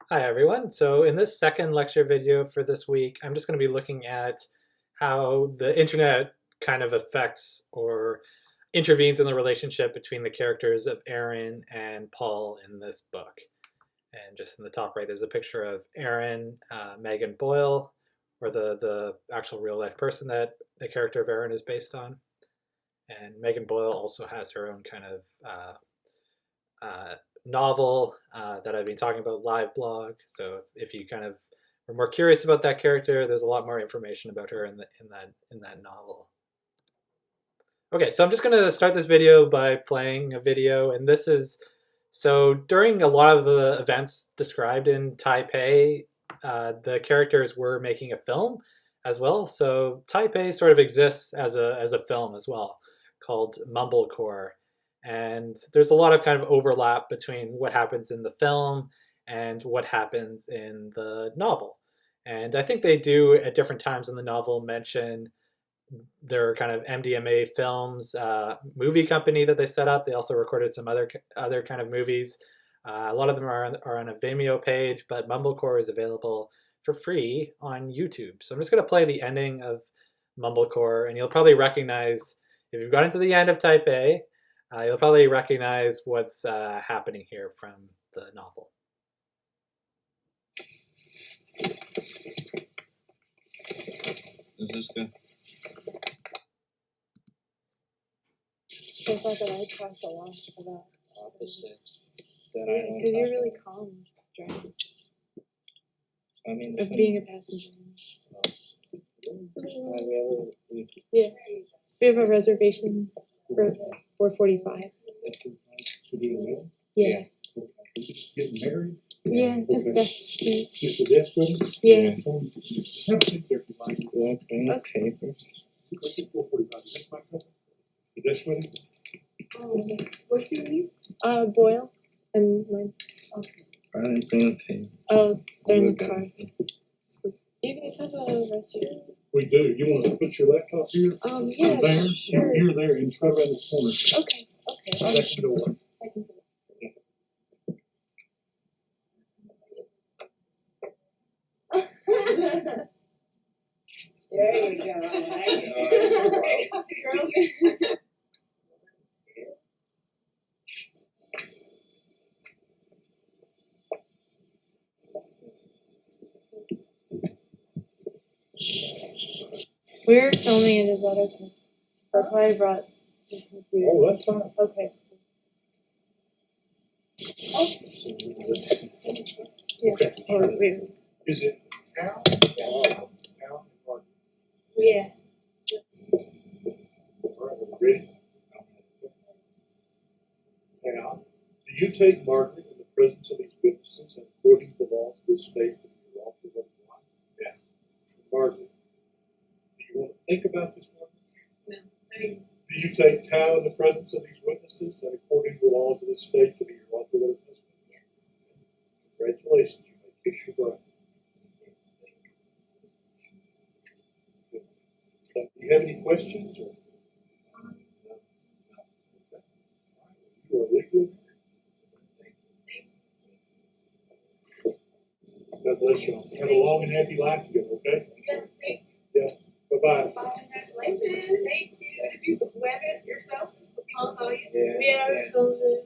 Hi everyone. So in this second lecture video for this week, I'm just going to be looking at how the internet kind of affects or intervenes in the relationship between the characters of Erin and Paul in this book. And just in the top right, there's a picture of Erin, Megan Boyle, or the actual real life person that the character of Erin is based on. And Megan Boyle also has her own kind of novel that I've been talking about, live blog. So if you kind of are more curious about that character, there's a lot more information about her in that novel. Okay, so I'm just going to start this video by playing a video, and this is so during a lot of the events described in Taipei, the characters were making a film as well. So Taipei sort of exists as a film as well, called Mumblecore. And there's a lot of kind of overlap between what happens in the film and what happens in the novel. And I think they do at different times in the novel mention their kind of MDMA films movie company that they set up. They also recorded some other kind of movies. A lot of them are on a Vimeo page, but Mumblecore is available for free on YouTube. So I'm just going to play the ending of Mumblecore, and you'll probably recognize, if you've gone to the end of Taipei, you'll probably recognize what's happening here from the novel. Is this good? I thought that I talked a lot about Opposites. because you're really calm driving. I mean, Of being a passenger. Yeah. We have a reservation for 4:45. Yeah. Getting married? Yeah, just Okay. that. Just a desk wedding? Yeah. Okay. The desk wedding? What's your name? Boyle and mine. I didn't bring a pen. Oh, they're in the car. Do you guys have a restroom? We do. You want to put your laptop here? Yeah, There? sure. Here, there, and it's right around the corner. Okay. Second door. Second floor. There you go. We're filming it, is that okay? That's why I brought the computer. Oh, that's fine. Okay. Yeah. Okay. Oh, wait. Is it Cal? Cal? Yeah. All right, we're ready. Cal, do you take Margaret in the presence of these witnesses and according to the laws of this state that you are lawfully blind? Yes. Margaret, do you want to think about this, Margaret? No. Do you take Cal in the presence of these witnesses and according to the laws of this state to be your lawful witness? Yes. Congratulations, you may kiss your brother. Do you have any questions? Or? You are legally married. God bless you. Have a long and happy life together, okay? Yeah. Bye-bye. Congratulations. Thank you. Did you web it yourself? Also, Yeah, we filmed it.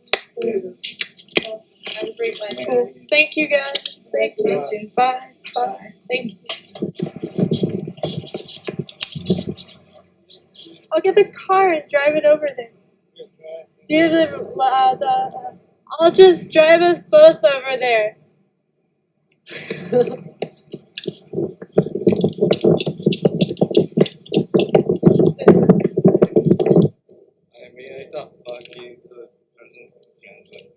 have a great life. Cool. Thank you guys. Thank you. Congratulations. Bye. Bye. Thank you. I'll get the car and drive it over there. Do you have the I'll just drive us both over there. I mean, I thought fuck you to the person translate.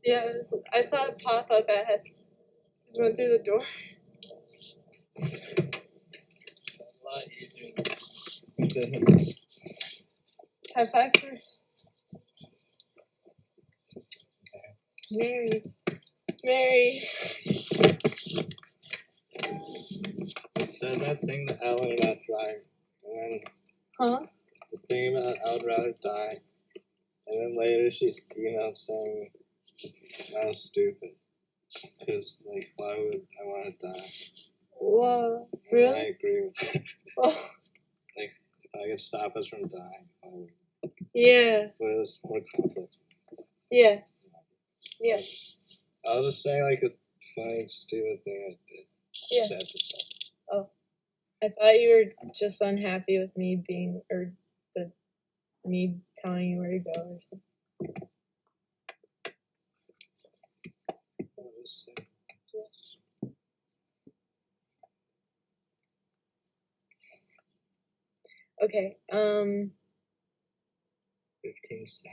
Yeah, I thought Papa bad. Just went through the door. A lot easier. High five first. Mary. Said that thing that I would about drive. And then Huh? the thing about I would rather die. And then later she's, saying, kind of stupid. Because, like, why would I want to die? Whoa, And I really? agree with you. Oh, Like, if I could stop us from dying, I would. yeah, But it was more complex. yeah, yeah, I'll just say, like, a funny, stupid thing I did. yeah. Sad to say. Oh, I thought you were just unhappy with me being, or me telling you where to go or something. I'll just say. Okay, 15 South.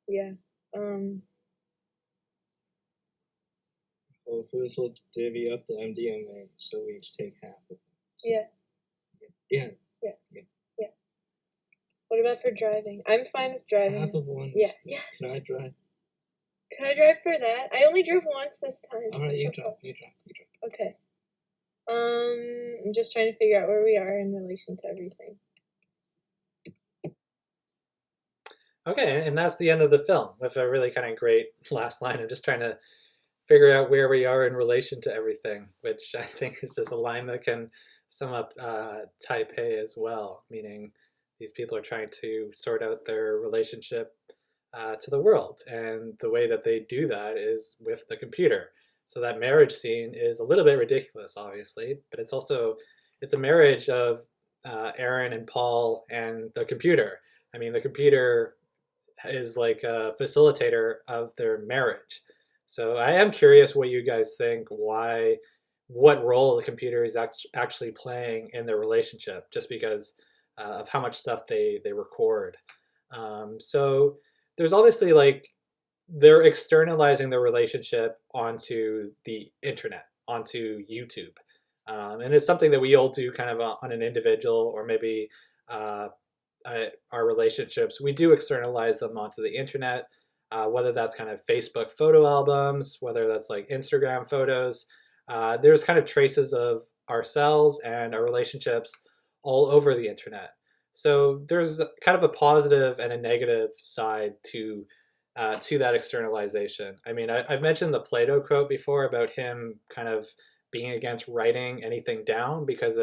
yeah, Well, first we'll divvy up the MDMA, so we each take half of it. yeah, Yeah. yeah. What about for driving? I'm fine with driving. Half of one. Yeah, yeah. Can I drive? Can I drive for that? I only drove once this time. Alright, you drive. Okay. I'm just trying to figure out where we are in relation to everything. Okay, and that's the end of the film with a really kind of great last line. I'm just trying to figure out where we are in relation to everything, which I think is just a line that can sum up Taipei as well, meaning these people are trying to sort out their relationship to the world, and the way that they do that is with the computer. So that marriage scene is a little bit ridiculous, obviously, but it's a marriage of Erin and Paul and the computer. I mean, the computer is like a facilitator of their marriage. So I am curious what you guys think. What role the computer is actually playing in their relationship, just because of how much stuff they record. So there's obviously like they're externalizing their relationship onto the internet, onto YouTube. And it's something that we all do kind of on an individual or maybe uh, our relationships. We do externalize them onto the internet, whether that's kind of Facebook photo albums, whether that's like Instagram photos. There's kind of traces of ourselves and our relationships all over the internet. So there's kind of a positive and a negative side to that externalization. I mean, I've mentioned the Plato quote before about him kind of being against writing anything down because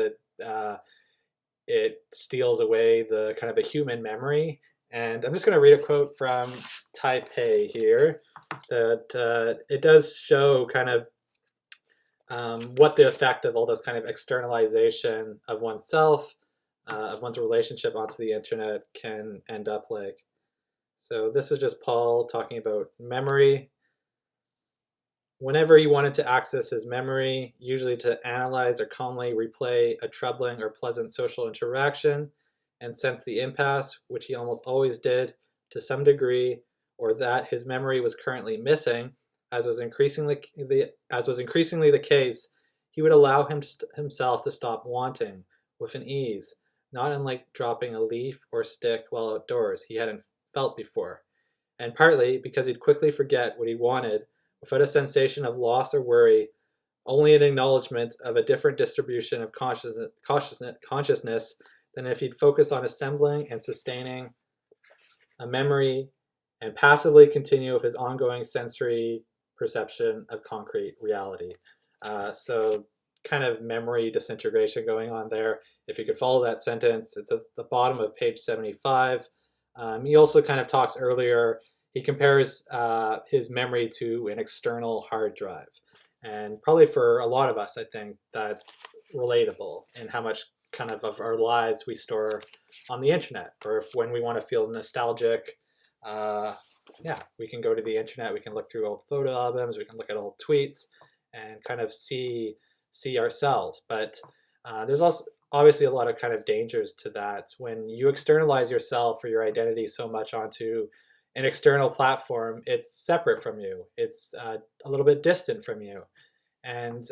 it steals away the kind of the human memory. And I'm just going to read a quote from Taipei here that it does show kind of what the effect of all this kind of externalization of oneself, of one's relationship onto the internet can end up like. So this is just Paul talking about memory. Whenever he wanted to access his memory, usually to analyze or calmly replay a troubling or pleasant social interaction, and sense the impasse, which he almost always did to some degree, or that his memory was currently missing, as was increasingly the case, he would allow himself to stop wanting with an ease, not unlike dropping a leaf or stick while outdoors he hadn't felt before, and partly because he'd quickly forget what he wanted without a sensation of loss or worry, only an acknowledgement of a different distribution of consciousness than if he'd focus on assembling and sustaining a memory and passively continue with his ongoing sensory perception of concrete reality. So kind of memory disintegration going on there. If you could follow that sentence, it's at the bottom of page 75. He also kind of talks earlier, he compares his memory to an external hard drive. And probably for a lot of us, I think that's relatable in how much kind of our lives we store on the internet. Or if when we want to feel nostalgic, we can go to the internet, we can look through old photo albums, we can look at old tweets and kind of see ourselves. But there's also obviously a lot of kind of dangers to that. When you externalize yourself or your identity so much onto an external platform, it's separate from you. It's a little bit distant from you. And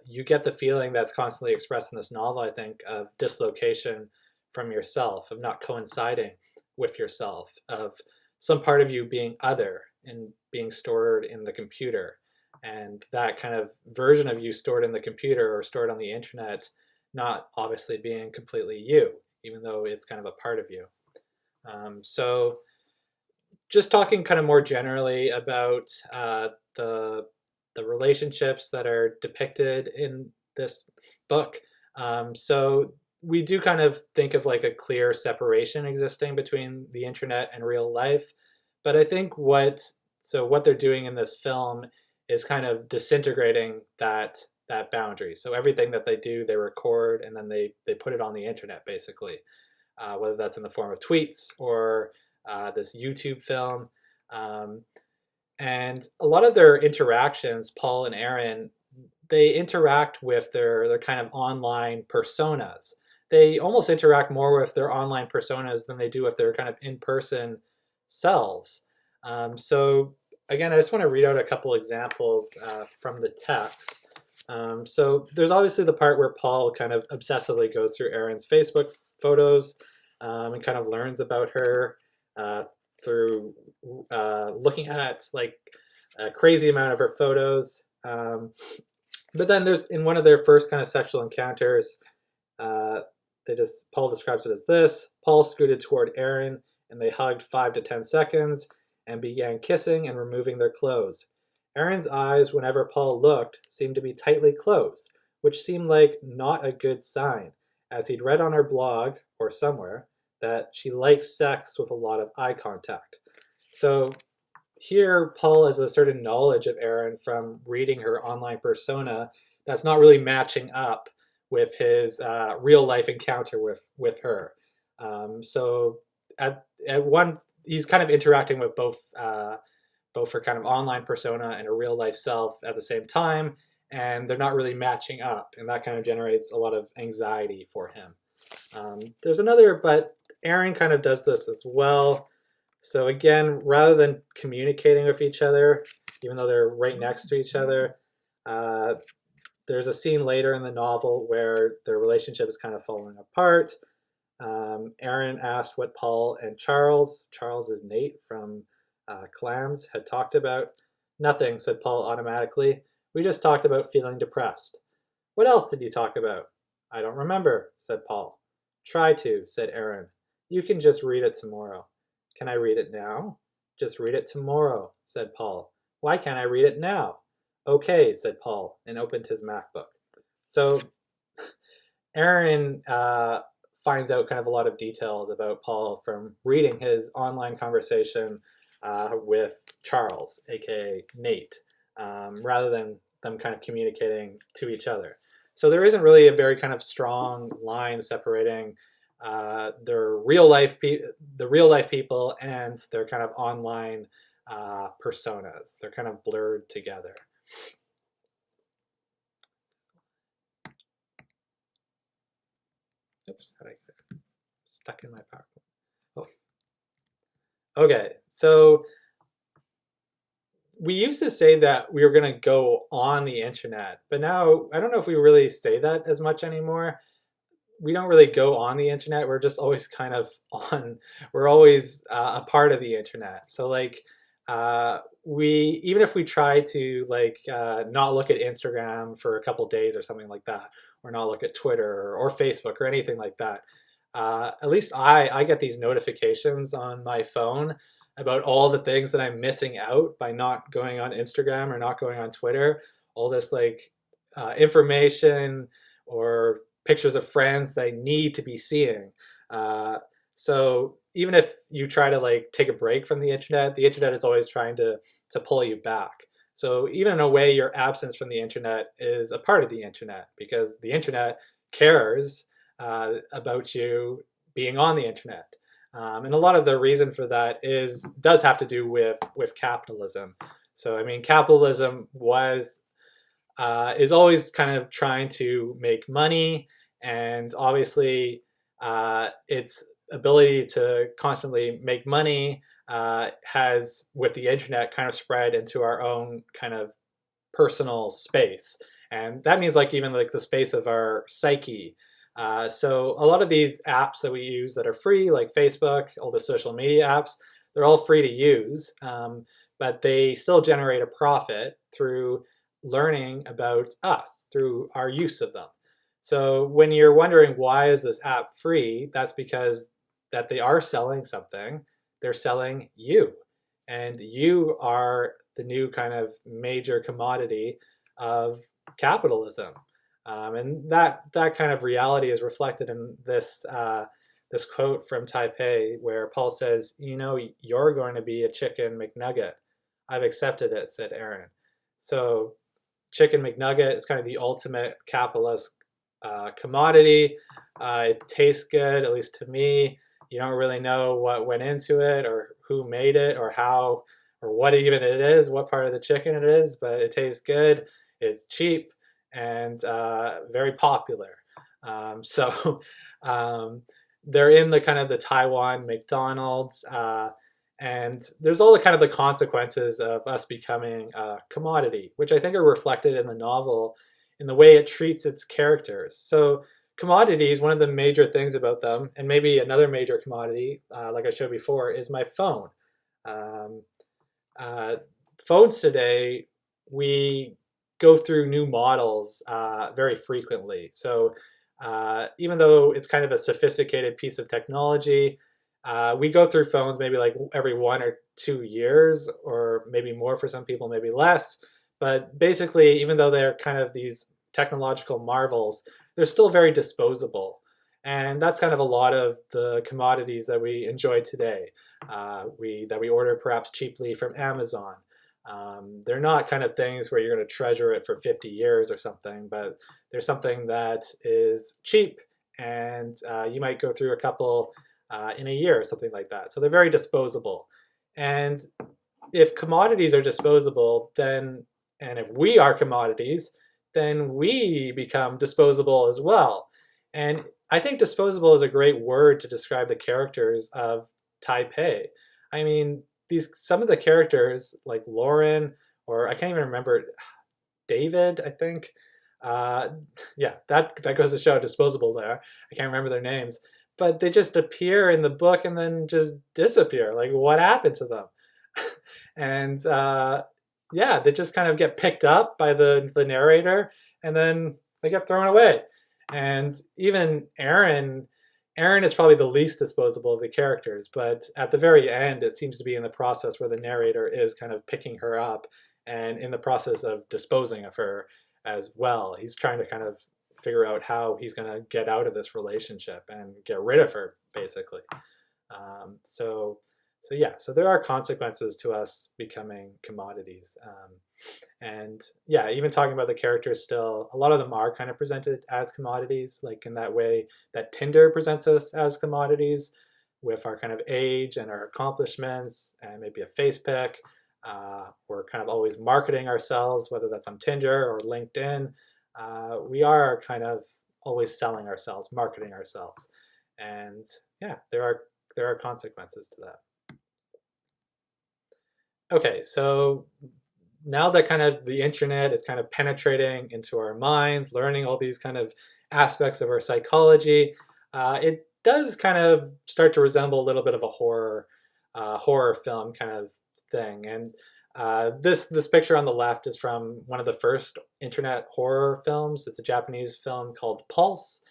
you get the feeling that's constantly expressed in this novel, I think, of dislocation from yourself, of not coinciding with yourself, of some part of you being other and being stored in the computer. And that kind of version of you stored in the computer or stored on the internet, not obviously being completely you, even though it's kind of a part of you. So just talking kind of more generally about the relationships that are depicted in this book. So we do kind of think of like a clear separation existing between the internet and real life, but I think what they're doing in this film is kind of disintegrating that boundary. So everything that they do, they record and then they put it on the internet basically, whether that's in the form of tweets or this YouTube film. And a lot of their interactions, Paul and Erin, they interact with their kind of online personas. They almost interact more with their online personas than they do with their kind of in-person selves. So again, I just want to read out a couple examples from the text. So there's obviously the part where Paul kind of obsessively goes through Erin's Facebook photos and kind of learns about her through looking at like a crazy amount of her photos. But then there's in one of their first kind of sexual encounters, Paul describes it as this: Paul scooted toward Erin and they hugged 5 to 10 seconds and began kissing and removing their clothes. Erin's eyes, whenever Paul looked, seemed to be tightly closed, which seemed like not a good sign, as he'd read on her blog, or somewhere, that she liked sex with a lot of eye contact. So here, Paul has a certain knowledge of Erin from reading her online persona that's not really matching up with his real life encounter with her. So at one, he's kind of interacting with both her kind of online persona and her real life self at the same time, and they're not really matching up, and that kind of generates a lot of anxiety for him. There's another, but Erin kind of does this as well. So again, rather than communicating with each other, even though they're right next to each other, there's a scene later in the novel where their relationship is kind of falling apart. Erin asked what Paul and Charles is Nate from Clams, had talked about. Nothing, said Paul automatically. We just talked about feeling depressed. What else did you talk about? I don't remember, said Paul. Try to, said Erin. You can just read it tomorrow. Can I read it now? Just read it tomorrow, said Paul. Why can't I read it now? Okay, said Paul, and opened his MacBook. So Erin finds out kind of a lot of details about Paul from reading his online conversation with Charles, aka Nate, rather than them kind of communicating to each other. So there isn't really a very kind of strong line separating the real life people and their kind of online personas. They're kind of blurred together. Oops, how did I get stuck in my PowerPoint? Oh. Okay, so we used to say that we were going to go on the internet, but now I don't know if we really say that as much anymore. We don't really go on the internet. We're just always kind of on. We're always a part of the internet. So like, even if we try to like not look at Instagram for a couple days or something like that, or not look at Twitter or Facebook or anything like that, at least I get these notifications on my phone about all the things that I'm missing out by not going on Instagram or not going on Twitter. All this like information or pictures of friends that I need to be seeing. So even if you try to like take a break from the internet is always trying to pull you back. So even in a way, your absence from the internet is a part of the internet because the internet cares about you being on the internet. And a lot of the reason for that does have to do with capitalism. So I mean, capitalism is always kind of trying to make money, and obviously its ability to constantly make money has, with the internet, kind of spread into our own kind of personal space. And that means like even like the space of our psyche. So a lot of these apps that we use that are free, like Facebook, all the social media apps, they're all free to use, but they still generate a profit through learning about us, through our use of them. So when you're wondering why is this app free, that's because that they are selling something. They're selling you. and you are the new kind of major commodity of capitalism. And that kind of reality is reflected in this quote from Taipei, where Paul says, you're going to be a chicken McNugget. I've accepted it, said Erin. So chicken McNugget is kind of the ultimate capitalist commodity. It tastes good, at least to me. You don't really know what went into it or who made it or how or what even it is, what part of the chicken it is, but it tastes good. It's cheap and very popular. So they're in the kind of the Taiwan McDonald's, and there's all the kind of the consequences of us becoming a commodity, which I think are reflected in the novel in the way it treats its characters. So commodities, one of the major things about them, and maybe another major commodity, like I showed before, is my phone. Um, Phones today, we go through new models very frequently. So even though it's kind of a sophisticated piece of technology, we go through phones maybe like every 1 or 2 years, or maybe more for some people, maybe less. But basically, even though they're kind of these technological marvels, they're still very disposable. And that's kind of a lot of the commodities that we enjoy today. That we order perhaps cheaply from Amazon. They're not kind of things where you're going to treasure it for 50 years or something, but there's something that is cheap, and you might go through a couple in a year or something like that. So they're very disposable. And if commodities are disposable, then, and if we are commodities, then we become disposable as well. And I think disposable is a great word to describe the characters of Taipei. I mean, some of the characters like Lauren, or I can't even remember, David, I think. Yeah, that goes to show disposable there. I can't remember their names, but they just appear in the book and then just disappear. Like, what happened to them? And yeah, they just kind of get picked up by the narrator, and then they get thrown away. And even Erin is probably the least disposable of the characters, but at the very end, it seems to be in the process where the narrator is kind of picking her up and in the process of disposing of her as well. He's trying to kind of figure out how he's going to get out of this relationship and get rid of her, basically. So yeah, so there are consequences to us becoming commodities. And yeah, even talking about the characters still, a lot of them are kind of presented as commodities, like in that way that Tinder presents us as commodities with our kind of age and our accomplishments and maybe a face pic. We're kind of always marketing ourselves, whether that's on Tinder or LinkedIn. We are kind of always selling ourselves, marketing ourselves. And yeah, there are consequences to that. Okay, so now that kind of the internet is kind of penetrating into our minds, learning all these kind of aspects of our psychology, it does kind of start to resemble a little bit of a horror film kind of thing. And this picture on the left is from one of the first internet horror films. It's a Japanese film called Pulse,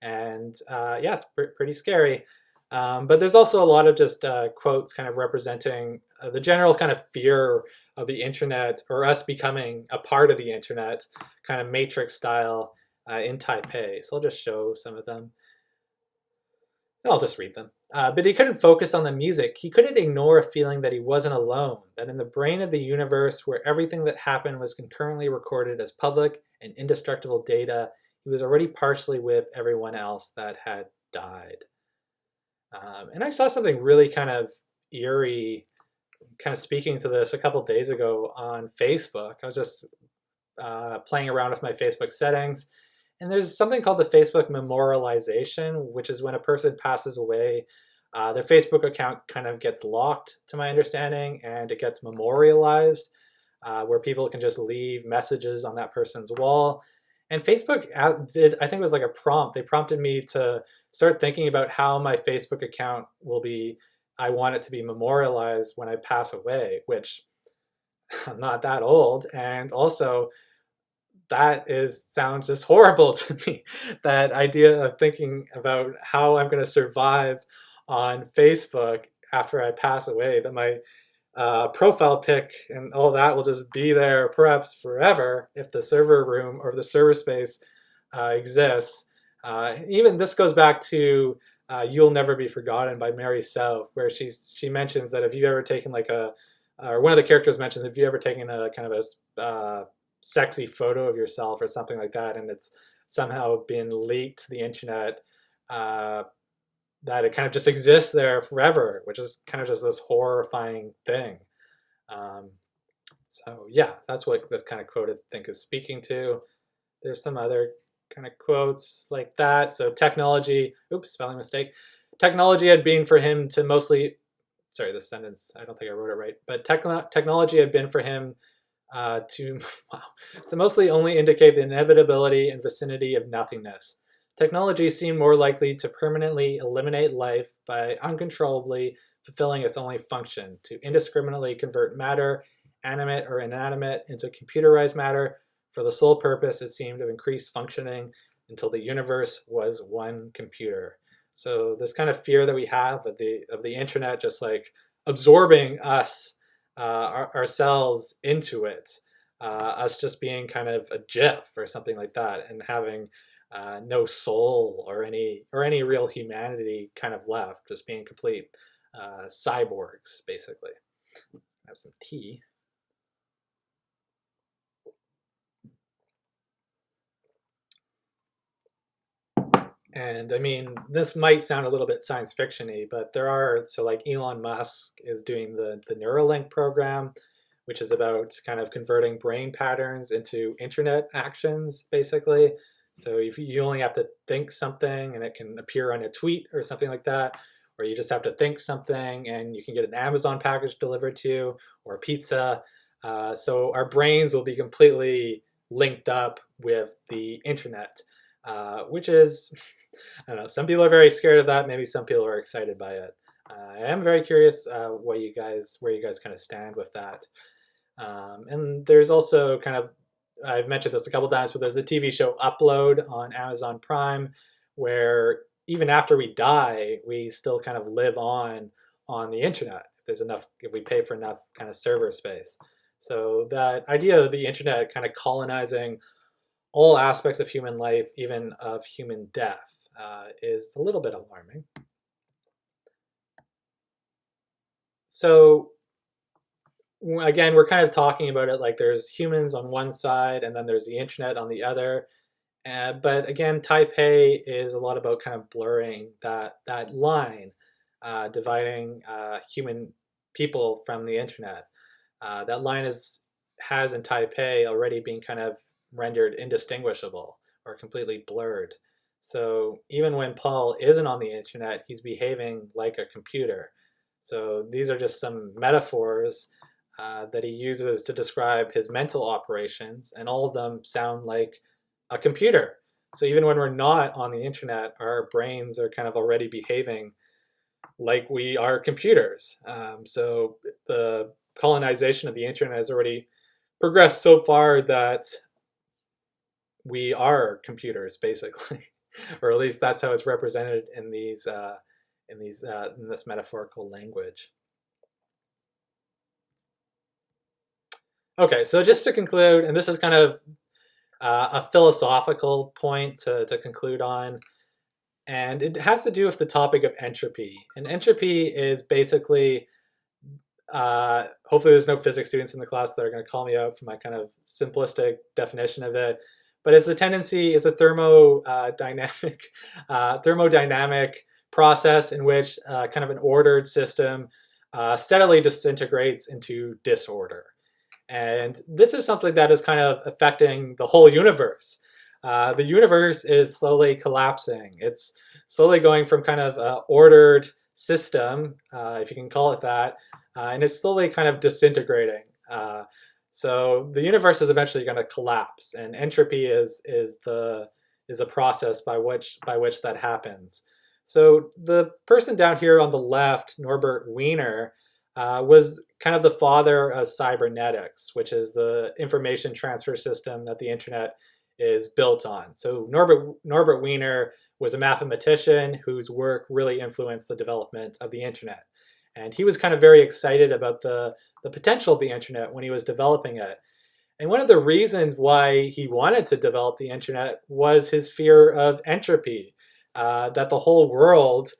and yeah, it's pretty scary. But there's also a lot of just quotes kind of representing the general kind of fear of the internet, or us becoming a part of the internet, kind of Matrix style in Taipei. So I'll just show some of them. And I'll just read them. But he couldn't focus on the music. He couldn't ignore a feeling that he wasn't alone, that in the brain of the universe where everything that happened was concurrently recorded as public and indestructible data, he was already partially with everyone else that had died. And I saw something really kind of eerie, kind of speaking to this a couple days ago on Facebook. I was just playing around with my Facebook settings, and there's something called the Facebook memorialization, which is when a person passes away, their Facebook account kind of gets locked, to my understanding, and it gets memorialized, where people can just leave messages on that person's wall. And Facebook did, I think it was like a prompt. They prompted me to start thinking about how my Facebook account will be, I want it to be memorialized when I pass away, which I'm not that old. And also sounds just horrible to me. That idea of thinking about how I'm going to survive on Facebook after I pass away, that my profile pic and all that will just be there perhaps forever if the server room or the server space exists. Even this goes back to "You'll Never Be Forgotten" by Mary South, where she mentions that if you've ever taken like or one of the characters mentions if you ever taken a kind of a sexy photo of yourself or something like that, and it's somehow been leaked to the internet, that it kind of just exists there forever, which is kind of just this horrifying thing. So yeah, that's what this kind of quote I think is speaking to. There's some other kind of quotes like that. So technology, oops, spelling mistake. Technology had been for him to mostly, sorry, this sentence, I don't think I wrote it right, but technology had been for him to, wow, to mostly only indicate the inevitability and vicinity of nothingness. Technology seemed more likely to permanently eliminate life by uncontrollably fulfilling its only function, to indiscriminately convert matter, animate or inanimate, into computerized matter for the sole purpose, it seemed, of increased functioning until the universe was one computer. So this kind of fear that we have of the internet just like absorbing us, ourselves into it, us just being kind of a GIF or something like that, and having no soul or any real humanity kind of left, just being complete cyborgs, basically. Have some tea. And I mean, this might sound a little bit science fiction-y, but there are, so like Elon Musk is doing the Neuralink program, which is about kind of converting brain patterns into internet actions, basically. So if you only have to think something and it can appear on a tweet or something like that, or you just have to think something and you can get an Amazon package delivered to you or a pizza. So our brains will be completely linked up with the internet, which is, I don't know, some people are very scared of that. Maybe some people are excited by it. I am very curious where you guys kind of stand with that. And there's also kind of, I've mentioned this a couple times, but there's a TV show Upload on Amazon Prime where even after we die, we still kind of live on the internet if there's enough, if we pay for enough kind of server space. So that idea of the internet kind of colonizing all aspects of human life, even of human death, is a little bit alarming. So again, we're kind of talking about it like there's humans on one side and then there's the internet on the other. But again, Taipei is a lot about kind of blurring that line, dividing human people from the internet. That line has in Taipei already been kind of rendered indistinguishable or completely blurred. So even when Paul isn't on the internet, he's behaving like a computer. So these are just some metaphors that he uses to describe his mental operations, and all of them sound like a computer. So even when we're not on the internet, our brains are kind of already behaving like we are computers. So the colonization of the internet has already progressed so far that we are computers, basically, or at least that's how it's represented in in this metaphorical language. Okay, so just to conclude, and this is kind of a philosophical point to conclude on, and it has to do with the topic of entropy. And entropy is basically, hopefully there's no physics students in the class that are going to call me out for my kind of simplistic definition of it, but it's the tendency, it's a thermodynamic process in which kind of an ordered system steadily disintegrates into disorder. And this is something that is kind of affecting the whole universe. The universe is slowly collapsing. It's slowly going from kind of an ordered system, if you can call it that, and it's slowly kind of disintegrating. So the universe is eventually going to collapse, and entropy is the process by which that happens. So the person down here on the left, Norbert Wiener, was kind of the father of cybernetics, which is the information transfer system that the internet is built on. So Norbert Wiener was a mathematician whose work really influenced the development of the internet. And he was kind of very excited about the potential of the internet when he was developing it. And one of the reasons why he wanted to develop the internet was his fear of entropy, that the whole world,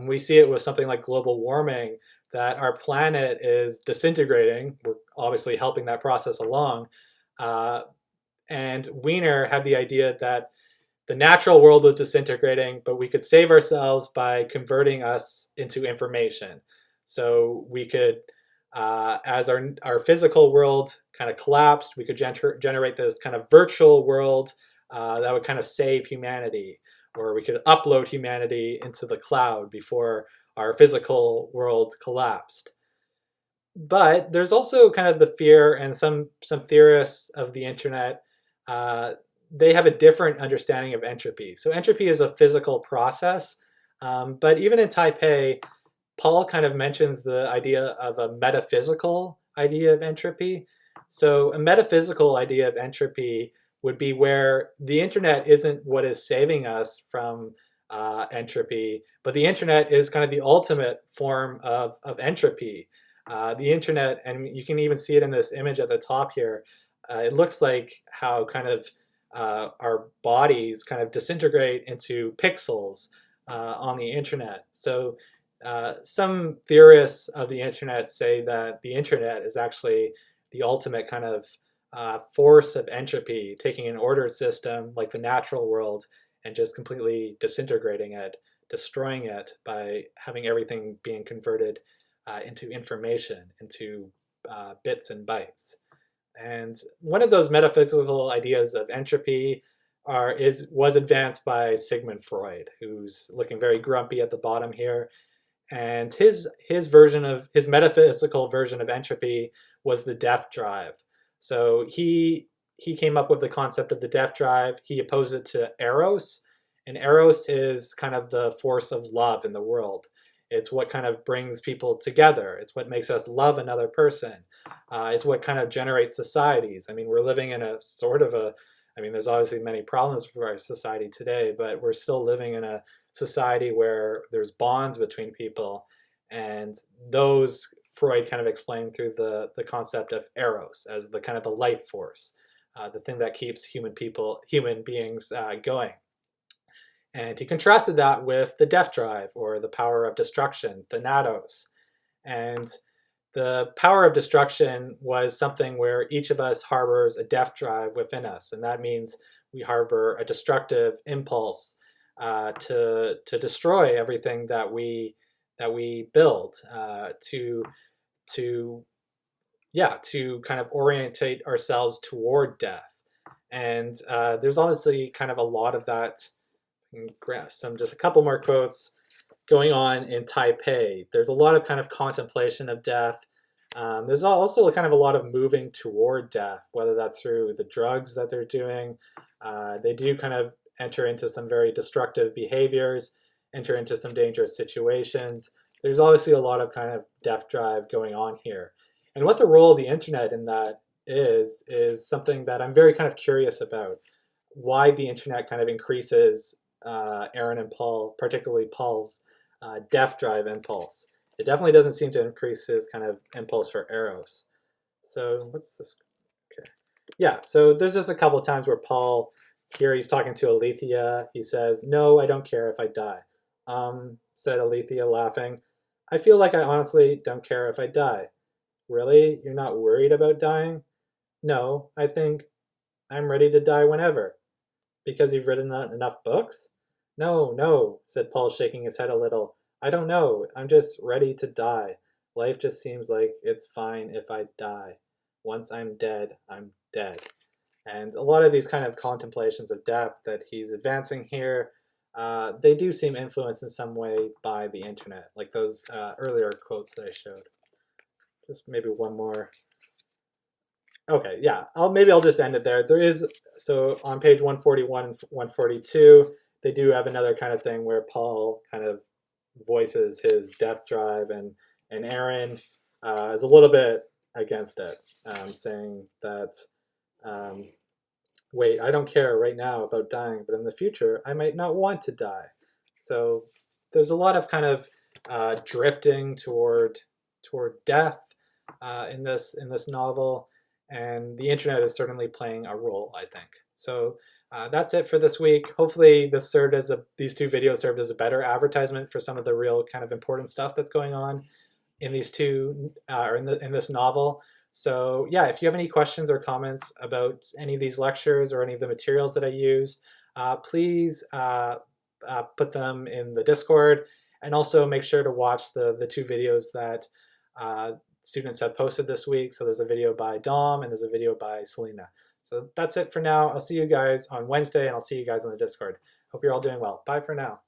we see it with something like global warming, that our planet is disintegrating. We're obviously helping that process along. And Wiener had the idea that the natural world was disintegrating, but we could save ourselves by converting us into information. So we could, as our physical world kind of collapsed, we could generate this kind of virtual world that would kind of save humanity, or we could upload humanity into the cloud before our physical world collapsed. But there's also kind of the fear, and some theorists of the internet, they have a different understanding of entropy. So entropy is a physical process, but even in Taipei, Paul kind of mentions the idea of a metaphysical idea of entropy. So a metaphysical idea of entropy would be where the internet isn't what is saving us from entropy, but the internet is kind of the ultimate form of entropy. The internet, and you can even see it in this image at the top here, it looks like how kind of our bodies kind of disintegrate into pixels on the internet. So some theorists of the internet say that the internet is actually the ultimate kind of force of entropy, taking an ordered system like the natural world and just completely disintegrating it, destroying it by having everything being converted into information, into bits and bytes. And one of those metaphysical ideas of entropy was advanced by Sigmund Freud, who's looking very grumpy at the bottom here. And his metaphysical version of entropy was the death drive. So he came up with the concept of the death drive. He opposed it to Eros, and Eros is kind of the force of love in the world. It's what kind of brings people together. It's what makes us love another person. It's what kind of generates societies. I mean, we're living in a sort of I mean, there's obviously many problems for our society today, but we're still living in a society where there's bonds between people. And those Freud kind of explained through the concept of Eros as the kind of the life force, the thing that keeps human beings going. And he contrasted that with the death drive, or the power of destruction, Thanatos. And the power of destruction was something where each of us harbors a death drive within us. And that means we harbor a destructive impulse to destroy everything that we build, to kind of orientate ourselves toward death. And there's obviously kind of a lot of that. Just a couple more quotes going on in Taipei. There's a lot of kind of contemplation of death. There's also kind of a lot of moving toward death, whether that's through the drugs that they're doing. They do kind of enter into some very destructive behaviors, enter into some dangerous situations. There's obviously a lot of kind of death drive going on here. And what the role of the internet in that is something that I'm very kind of curious about. Why the internet kind of increases Erin and Paul, particularly Paul's death drive impulse. It definitely doesn't seem to increase his kind of impulse for Eros. So what's this? Okay. Yeah, so there's just a couple of times where Paul, here he's talking to Alethea. He says, "No, I don't care if I die." Said Alethea, laughing. "I feel like I honestly don't care if I die." "Really? You're not worried about dying?" "No, I think I'm ready to die whenever." "Because you've written enough books?" "No, no," said Paul, shaking his head a little. "I don't know. I'm just ready to die. Life just seems like it's fine if I die. Once I'm dead, I'm dead." And a lot of these kind of contemplations of death that he's advancing here, they do seem influenced in some way by the internet, like those earlier quotes that I showed. Just maybe one more. Okay, yeah, I'll just end it there. So on page 141 and 142, they do have another kind of thing where Paul kind of voices his death drive, and Erin is a little bit against it, saying that, wait, I don't care right now about dying, but in the future, I might not want to die. So there's a lot of kind of drifting toward death in this novel, and the internet is certainly playing a role, I think. So that's it for this week. Hopefully these two videos served as a better advertisement for some of the real kind of important stuff that's going on in these two or in this novel. So yeah, if you have any questions or comments about any of these lectures or any of the materials that I used, please put them in the Discord, and also make sure to watch the two videos that students have posted this week. So there's a video by Dom and there's a video by Selena. So that's it for now. I'll see you guys on Wednesday, and I'll see you guys on the Discord. Hope you're all doing well. Bye for now.